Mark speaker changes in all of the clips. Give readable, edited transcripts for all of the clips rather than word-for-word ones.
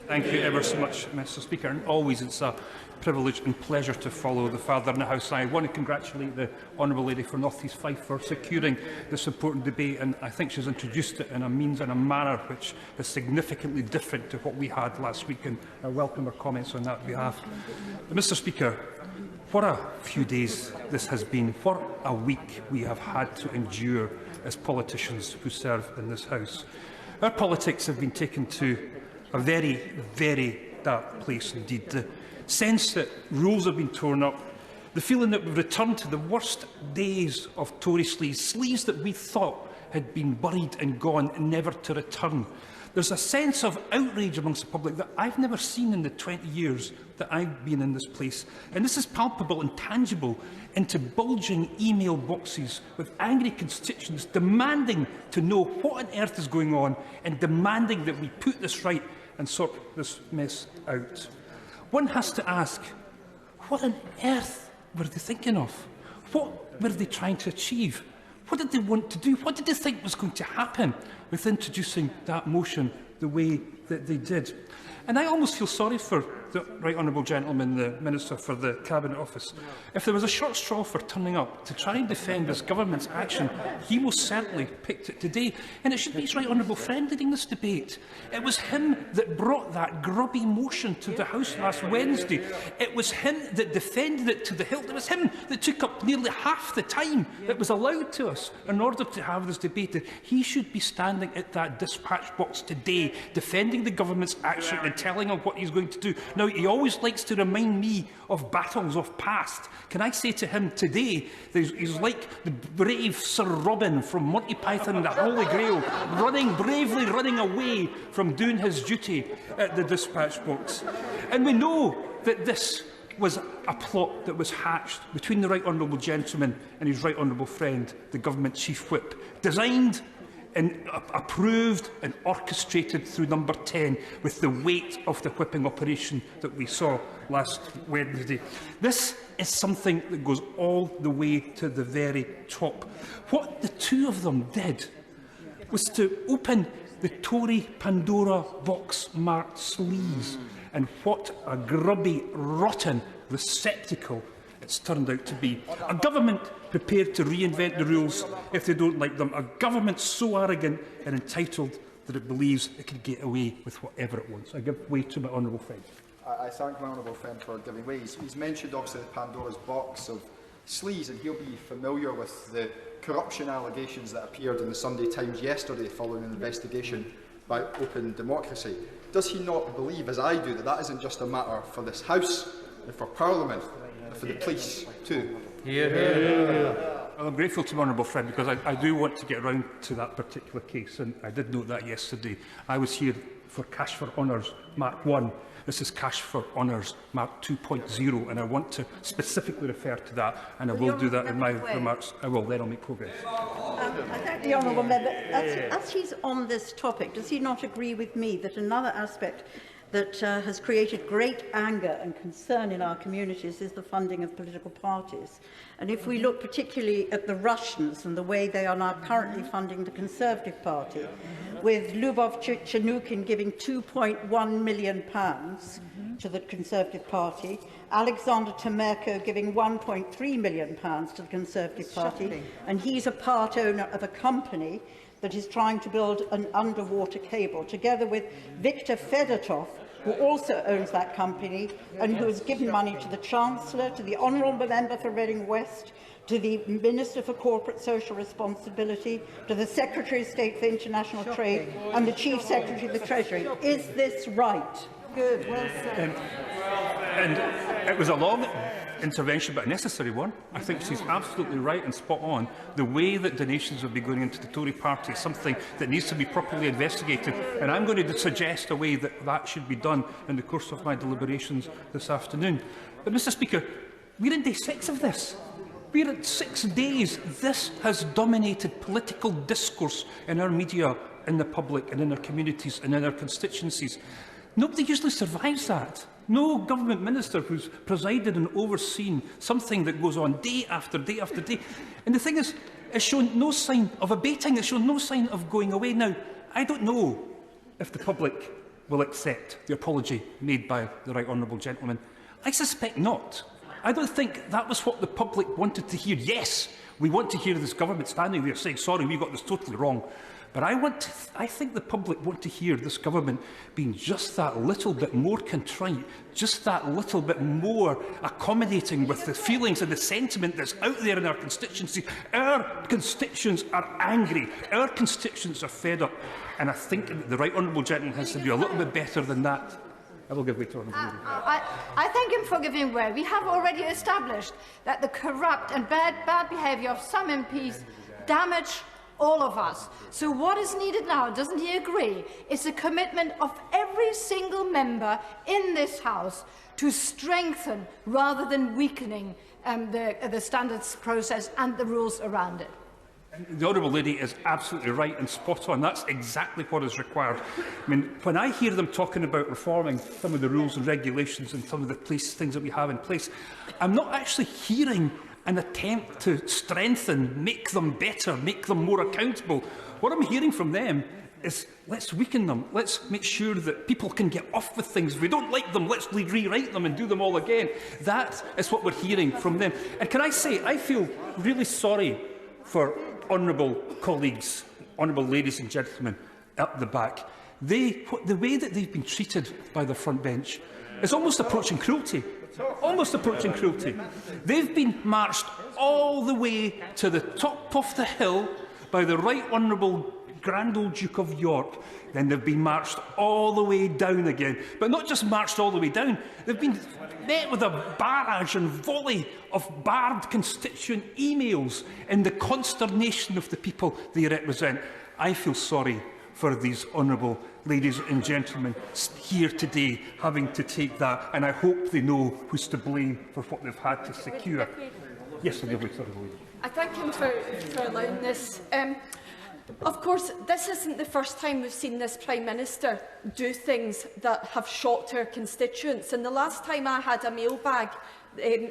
Speaker 1: Thank you ever so much, Mr. Speaker. And always it's a privilege and pleasure to follow the father in the House. I want to congratulate the Honourable Lady from North East Fife for securing this important debate, and I think she's introduced it in a means and a manner which is significantly different to what we had last week, and I welcome her comments on that behalf. But, Mr. Speaker, what a few days this has been. What a week we have had to endure as politicians who serve in this House. Our politics have been taken to a very, very dark place indeed. The sense that rules have been torn up, the feeling that we've returned to the worst days of Tory sleaze that we thought had been buried and gone, never to return. There's a sense of outrage amongst the public that I've never seen in the 20 years that I've been in this place. And this is palpable and tangible into bulging email boxes with angry constituents demanding to know what on earth is going on and demanding that we put this right and sort this mess out. One has to ask, what on earth were they thinking of? What were they trying to achieve? What did they want to do? What did they think was going to happen with introducing that motion the way that they did? And I almost feel sorry for the Right Honourable Gentleman, the Minister for the Cabinet Office. If there was a short straw for turning up to try and defend this government's action, he most certainly picked it today. And it should be his Right Honourable friend leading this debate. It was him that brought that grubby motion to the House last Wednesday. It was him that defended it to the hilt. It was him that took up nearly half the time that was allowed to us in order to have this debate. He should be standing at that dispatch box today, defending the government's action and telling him what he's going to do. Now, he always likes to remind me of battles of past. Can I say to him today that he's like the brave Sir Robin from Monty Python and the Holy Grail, bravely running away from doing his duty at the dispatch box. And we know that this was a plot that was hatched between the Right Honourable Gentleman and his Right Honourable friend, the Government Chief Whip, designed and approved and orchestrated through Number 10 with the weight of the whipping operation that we saw last Wednesday. This is something that goes all the way to the very top. What the two of them did was to open the Tory Pandora box marked sleaze, and what a grubby, rotten receptacle it's turned out to be. A government prepared to reinvent the rules if they don't like them. A government so arrogant and entitled that it believes it can get away with whatever it wants. I give way to my honourable friend.
Speaker 2: I thank my honourable friend for giving way. He's mentioned obviously the Pandora's box of sleaze, and he'll be familiar with the corruption allegations that appeared in the Sunday Times yesterday following an investigation by Open Democracy. Does he not believe, as I do, that that isn't just a matter for this House and for Parliament, but for the police too?
Speaker 1: Well, I'm grateful to my honourable friend because I do want to get round to that particular case, and I did note that yesterday. I was here for Cash for Honours Mark 1. This is Cash for Honours Mark 2.0, and I want to specifically refer to that, and I will do that in my remarks. I will, then I'll make progress.
Speaker 3: I thank the honourable member. As he's on this topic, does he not agree with me that another aspect that has created great anger and concern in our communities is the funding of political parties? And if we look particularly at the Russians and the way they are now currently funding the Conservative Party, with Lyubov Chanukin giving £2.1 million to the Conservative Party, Alexander Temerko giving £1.3 million to the Conservative Party, and he's a part owner of a company that is trying to build an underwater cable, together with Viktor Fedotov, who also owns that company and who has given money to the Chancellor, to the Honourable Member for Reading West, to the Minister for Corporate Social Responsibility, to the Secretary of State for International Trade and the Chief Secretary of the Treasury. Is this right? Good, well said.
Speaker 1: And it was a long intervention, but a necessary one. I think she's absolutely right and spot on. The way that donations will be going into the Tory Party is something that needs to be properly investigated, and I'm going to suggest a way that that should be done in the course of my deliberations this afternoon. But, Mr Speaker, we're in day 6 of this. We're at 6 days. This has dominated political discourse in our media, in the public and in our communities and in our constituencies. Nobody usually survives that. No government minister who's presided and overseen something that goes on day after day after day. And the thing is, it's shown no sign of abating. It's shown no sign of going away. Now, I don't know if the public will accept the apology made by the right honourable gentleman? I suspect not. I don't think that was what the public wanted to hear. Yes, we want to hear this government standing there saying, sorry, we got this totally wrong. But I think the public want to hear this government being just that little bit more contrite, just that little bit more accommodating with the feelings and the sentiment that's out there in our constituency. Our constituents are angry. Our constituents are fed up. And I think the right honourable gentleman has to do a little bit better than that. I will give way to honourable.
Speaker 4: I thank him for giving way. We have already established that the corrupt and bad behaviour of some MPs damage all of us. So what is needed now, doesn't he agree, is a commitment of every single member in this House to strengthen rather than weakening the standards process and the rules around it.
Speaker 1: The Honourable Lady is absolutely right and spot on. That's exactly what is required. I mean, when I hear them talking about reforming some of the rules and regulations and some of the things that we have in place, I'm not actually hearing an attempt to strengthen, make them better, make them more accountable. What I'm hearing from them is, let's weaken them. Let's make sure that people can get off with things. If we don't like them, let's rewrite them and do them all again. That is what we're hearing from them. And can I say, I feel really sorry for honourable colleagues, honourable ladies and gentlemen at the back. The way that they've been treated by the front bench is almost approaching cruelty. Almost approaching cruelty. They've been marched all the way to the top of the hill by the Right Honourable Grand Old Duke of York. Then they've been marched all the way down again. But not just marched all the way down, they've been met with a barrage and volley of barbed constituent emails in the consternation of the people they represent. I feel sorry for these honourable ladies and gentlemen here today having to take that, and I hope they know who's to blame for what they've had to secure. Yes, I'll give way to the lady.
Speaker 5: I thank him for allowing this. Of course, this isn't the first time we've seen this Prime Minister do things that have shocked her constituents. And the last time I had a mailbag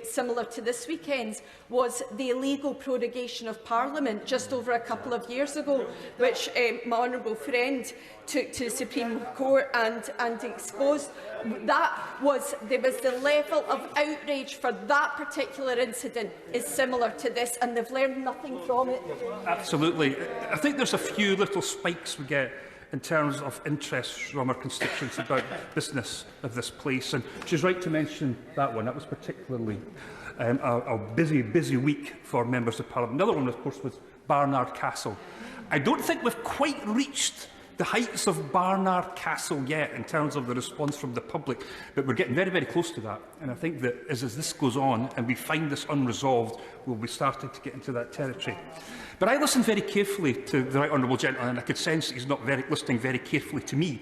Speaker 5: similar to this weekend's was the illegal prorogation of Parliament just over a couple of years ago, which my honourable friend took to the Supreme Court and exposed. There was the level of outrage for that particular incident is similar to this, and they've learned nothing from it.
Speaker 1: Absolutely. I think there's a few little spikes we get in terms of interest from our constituents about business of this place. And she's right to mention that one. That was particularly a busy week for members of Parliament. Another one, of course, was Barnard Castle. I don't think we've quite reached the heights of Barnard Castle yet in terms of the response from the public, but we're getting very, very close to that. And I think that as this goes on and we find this unresolved, we'll be starting to get into that territory. But I listened very carefully to the Right Honourable Gentleman, and I could sense that he's not listening very carefully to me.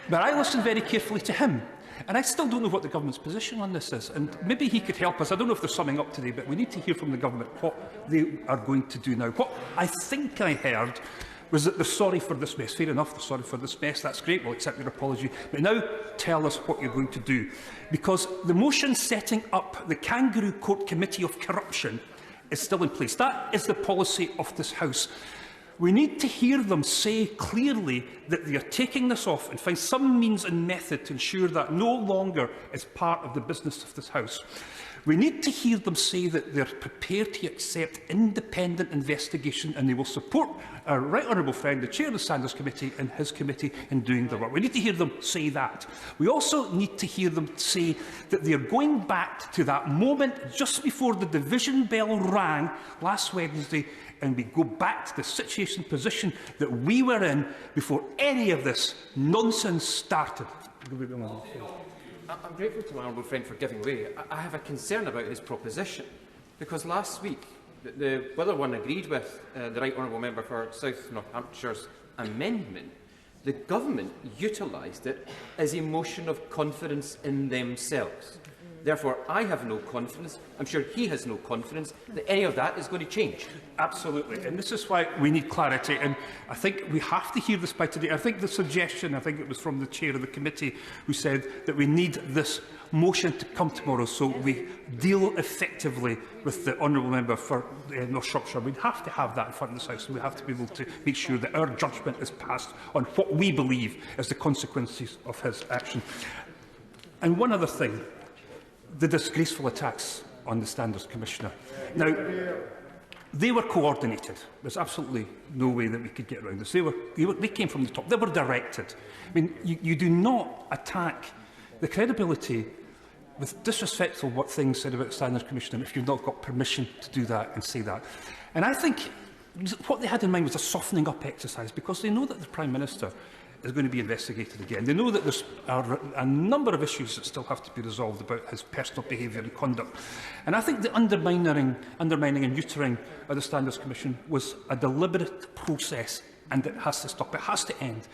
Speaker 1: But I listened very carefully to him. And I still don't know what the government's position on this is. And maybe he could help us. I don't know if they're summing up today, but we need to hear from the government what they are going to do now. What I think I heard was that they're sorry for this mess. Fair enough, they're sorry for this mess. That's great. We'll accept your apology. But now tell us what you're going to do. Because the motion setting up the Kangaroo Court Committee of Corruption is still in place. That is the policy of this House. We need to hear them say clearly that they are taking this off and find some means and method to ensure that no longer is part of the business of this House. We need to hear them say that they are prepared to accept independent investigation, and they will support our Right Honourable friend, the Chair of the Standards Committee, and his committee in doing the work. We need to hear them say that. We also need to hear them say that they are going back to that moment just before the division bell rang last Wednesday, and we go back to the situation, position that we were in before any of this nonsense started.
Speaker 6: I'm grateful to my honourable friend for giving way. I have a concern about his proposition, because last week, whether one agreed with the Right Honourable Member for South North Hampshire's amendment, the government utilised it as a motion of confidence in themselves. Therefore, I have no confidence, I'm sure he has no confidence, that any of that is going to change.
Speaker 1: Absolutely, and this is why we need clarity, and I think we have to hear this by today. I think the suggestion, I think it was from the chair of the committee, who said that we need this motion to come tomorrow so we deal effectively with the honourable member for North Shropshire. We have to have that in front of this House, and we have to be able to make sure that our judgment is passed on what we believe is the consequences of his action. And one other thing, the disgraceful attacks on the Standards Commissioner. Now, they were coordinated. There's absolutely no way that we could get around this. They came from the top. They were directed. I mean, you do not attack the credibility with disrespectful what things said about the Standards Commissioner if you've not got permission to do that and say that. And I think what they had in mind was a softening up exercise, because they know that the Prime Minister is going to be investigated again. They know that there's a number of issues that still have to be resolved about his personal behaviour and conduct. And I think the undermining and neutering of the Standards Commission was a deliberate process, and it has to stop. It has to end.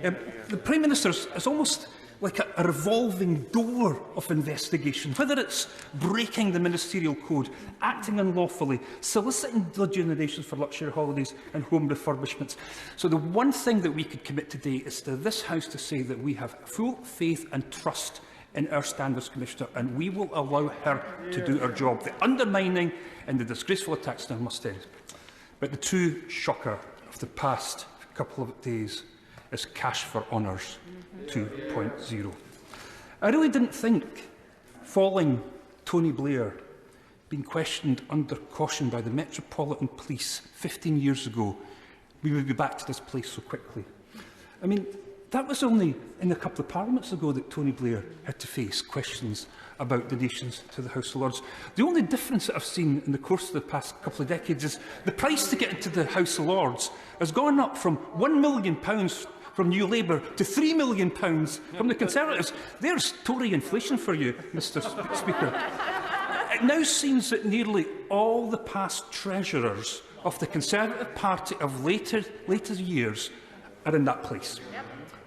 Speaker 1: The Prime Minister is almost like a revolving door of investigation, whether it's breaking the ministerial code, acting unlawfully, soliciting donations for luxury holidays and home refurbishments. So the one thing that we could commit today is to this House to say that we have full faith and trust in our Standards Commissioner, and we will allow her to do her job. The undermining and the disgraceful attacks now must end. But the true shocker of the past couple of days is Cash for Honours 2.0. I really didn't think, following Tony Blair being questioned under caution by the Metropolitan Police 15 years ago, we would be back to this place so quickly. I mean, that was only in a couple of parliaments ago that Tony Blair had to face questions about donations to the House of Lords. The only difference that I've seen in the course of the past couple of decades is the price to get into the House of Lords has gone up from £1 million from New Labour to £3 million from the Conservatives. There's Tory inflation for you, Mr Speaker. It now seems that nearly all the past treasurers of the Conservative Party of later years are in that place.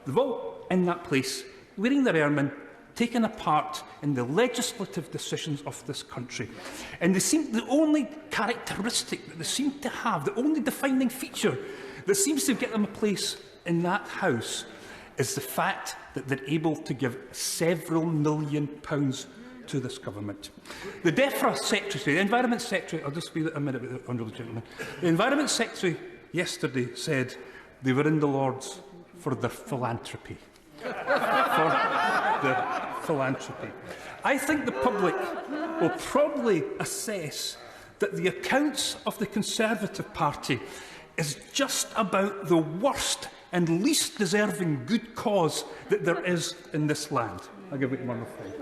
Speaker 1: They've all in that place, wearing their ermine, taken a part in the legislative decisions of this country. And they seem the only characteristic that they seem to have, the only defining feature that seems to get them a place in that House is the fact that they're able to give several £1 million to this government. The DEFRA Secretary, the Environment Secretary, I'll just wait a minute with the honourable gentleman. The Environment Secretary yesterday said they were in the Lords for their philanthropy. I think the public will probably assess that the accounts of the Conservative Party is just about the worst and least deserving good cause that there is in this land. I'll give it to my friend.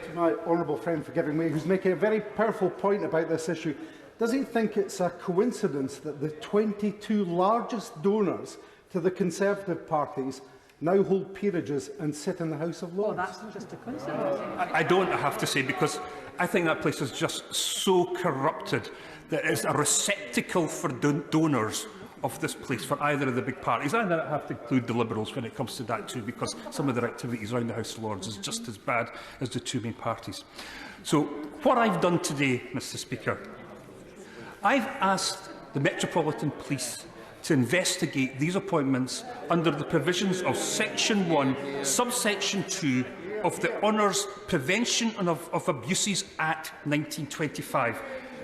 Speaker 7: To my honourable friend for giving way, who's making a very powerful point about this issue. Does he think it's a coincidence that the 22 largest donors to the Conservative parties now hold peerages and sit in the House of Lords?
Speaker 3: Well, that's not just a coincidence.
Speaker 1: I don't, I have to say, because I think that place is just so corrupted that it's a receptacle for donors of this place for either of the big parties. I have to include the Liberals when it comes to that too, because some of their activities around the House of Lords is just as bad as the two main parties. So what I've done today, Mr Speaker, I've asked the Metropolitan Police to investigate these appointments under the provisions of Section 1, Subsection 2 of the Honours Prevention of Abuses Act 1925.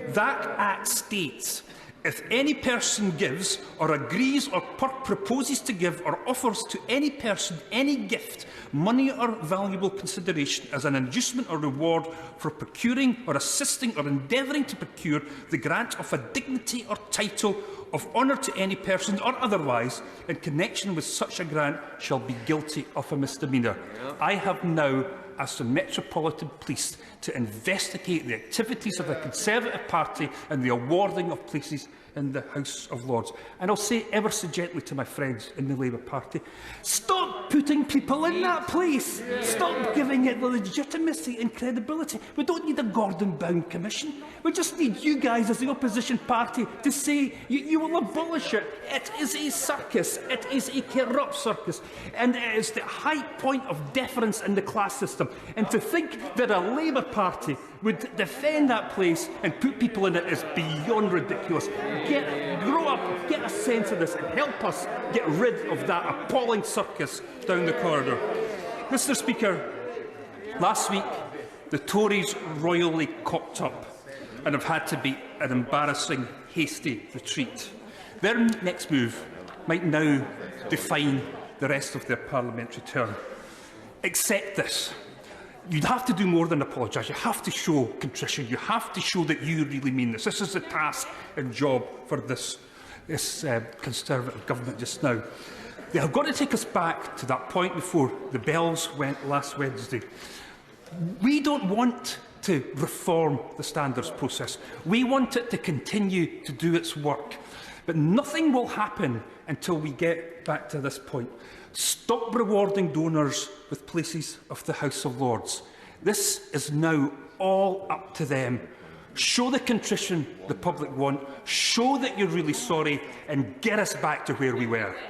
Speaker 1: That Act states, if any person gives or agrees or proposes to give or offers to any person any gift, money or valuable consideration as an inducement or reward for procuring or assisting or endeavouring to procure the grant of a dignity or title of honour to any person or otherwise in connection with such a grant shall be guilty of a misdemeanour. I have now asked the Metropolitan Police to investigate the activities of the Conservative Party and the awarding of places in the House of Lords. And I'll say ever so gently to my friends in the Labour Party, stop putting people in that place. Stop giving it the legitimacy and credibility. We don't need a Gordon-Brown commission. We just need you guys as the opposition party to say you will abolish it. It is a circus. It is a corrupt circus. And it is the high point of deference in the class system. And to think that a Labour Party would defend that place and put people in it is beyond ridiculous. Grow up, get a sense of this and help us get rid of that appalling circus down the corridor. Mr Speaker, last week the Tories royally cocked up and have had to beat an embarrassing, hasty retreat. Their next move might now define the rest of their parliamentary term. Accept this. You'd have to do more than apologise. You have to show contrition. You have to show that you really mean this. This is the task and job for this Conservative government just now. They have got to take us back to that point before the bells went last Wednesday. We don't want to reform the standards process. We want it to continue to do its work. But nothing will happen until we get back to this point. Stop rewarding donors with places of the House of Lords. This is now all up to them. Show the contrition the public want, show that you're really sorry, and get us back to where we were.